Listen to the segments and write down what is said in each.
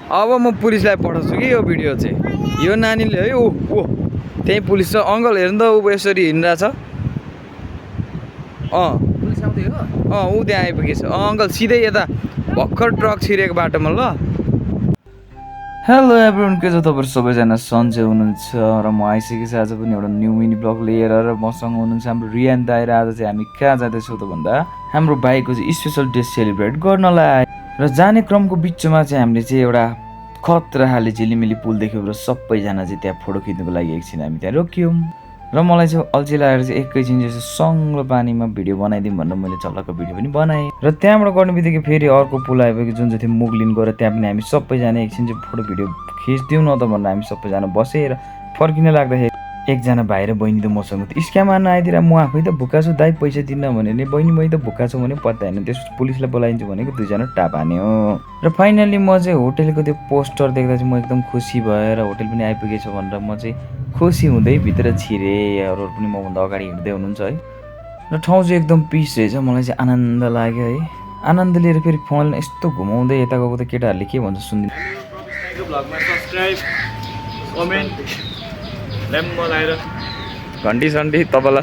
अब म पुलिसलाई पठाउँछु कि यो भिडियो चाहिँ। यो नानीले है ओ त्यही पुलिस छ अङ्कल हेर्नु त ऊ यसरी हिँडिरहेछ। ऊ त्यहाँ आइपुगेछ। अङ्कल सिधै यता भर्खर ट्रक छिरेको बाटोमा ल। हेलो एभ्रिवन, के छ तपाईँहरू सबैजना सन्चै हुनुहुन्छ र म आइसकेको छु आज पनि एउटा न्यू मिनी ब्लग लिएर र मसँग हुनुहुन्छ हाम्रो रियान दाइ र आज चाहिँ हामी कहाँ जाँदैछौँ त भन्दा हाम्रो भाइको चाहिँ स्पेसल डे सेलिब्रेट गर्नलाई। र जाने क्रमको बिचमा चाहिँ हामीले चाहिँ एउटा खतरा खाले झिलिमिली पुल देख्यौँ र सबैजना चाहिँ त्यहाँ फोटो खिच्नुको लागि एकछिन हामी त्यहाँ रोक्यौँ र मलाई चाहिँ अल्छी लागेर चाहिँ एकैछिन जस्तो सङ्लो पानीमा भिडियो बनाइदिउँ भनेर मैले झल्लको भिडियो पनि बनाएँ। र त्यहाँबाट गर्ने बित्तिकै फेरि अर्को पुल आइपुग्यो जुन चाहिँ थियो मुगलिन गएर त्यहाँ पनि हामी सबैजना एकछिन चाहिँ फोटो भिडियो खिचिदिउँ न त भनेर हामी सबैजना बसेर फर्किन लाग्दाखेरि एकजना भाइ र बहिनी त मसँग त स्क्याम हान्न आइदिएर म आफै त भुक्का छु दाइ पैसा दिन्न भने नि बहिनी मै त भुक्का छु भने पत्ता होइन। त्यसपछि पुलिसलाई बोलाइन्छ भनेको दुईजना टाप हान्यो। र फाइनली म चाहिँ होटेलको त्यो पोस्टर देख्दा चाहिँ म एकदम खुसी भएर होटेल पनि आइपुगेछ भनेर म चाहिँ खुसी हुँदै भित्र छिरेँ। अरूहरू पनि मभन्दा अगाडि हिँड्दै हुनुहुन्छ है। र ठाउँ चाहिँ एकदम पिस रहेछ। मलाई चाहिँ आनन्द लाग्यो है। आनन्द लिएर फेरि फोन यस्तो घुमाउँदै यता गएको त केटाहरूले के भन्छ सुन्दिनु। घन्टी सन्टी तबला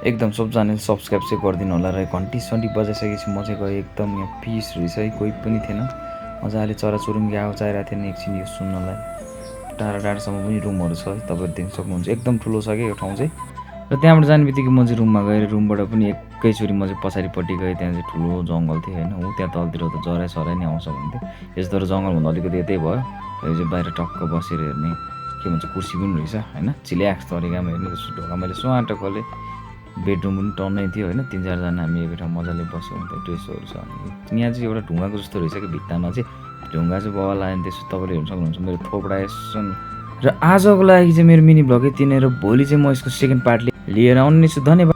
एकदम सबजनाले सब्सक्राइब चाहिँ गरिदिनु होला। र घन्टी सन्टी बजाइसकेपछि म चाहिँ गएँ एकदम यहाँ पिस रहेछ है। कोही पनि थिएन। मजाले चराचुरुङ्गी आवाज आइरहेको थिएन एकछिन यो सुन्नलाई। टाढा टाढासम्म पनि रुमहरू छ है, तपाईँहरू देख्न सक्नुहुन्छ। एकदम ठुलो छ क्या यो ठाउँ चाहिँ। र त्यहाँबाट जाने बित्तिकै म चाहिँ रुममा गएर रुमबाट पनि एकैचोटि म चाहिँ पछाडिपट्टि गएँ। त्यहाँ चाहिँ ठुलो जङ्गल थियो होइन। ऊ त्यहाँ तलतिर त जरा सराइ नै आउँछ भन्थ्यो। यस्तो तर जङ्गलभन्दा अलिकति यतै भयो। यो चाहिँ बाहिर टक्क बसेर हेर्ने के भन्छ कुर्सी पनि रहेछ होइन। चिल्याक्स तरिकामा हेर्ने ढोका मैले स्वाटो खोलेँ। बेडरुम पनि टन्नै थियो होइन। 3-4जना हामी एक ठाउँ मजाले बस्यौँ। त्यहाँ ड्रेसहरू छ। यहाँ चाहिँ एउटा ढुङ्गाको जस्तो रहेछ कि भित्तामा चाहिँ ढुङ्गा चाहिँ बल आयो। त्यसो तपाईँले हेर्न सक्नुहुन्छ मेरो थोपडा एसन। र आजको लागि चाहिँ मेरो मिनी भ्लग यति नै। र भोलि चाहिँ म यसको सेकेन्ड पार्ट लिएर आउने छु। धन्यवाद।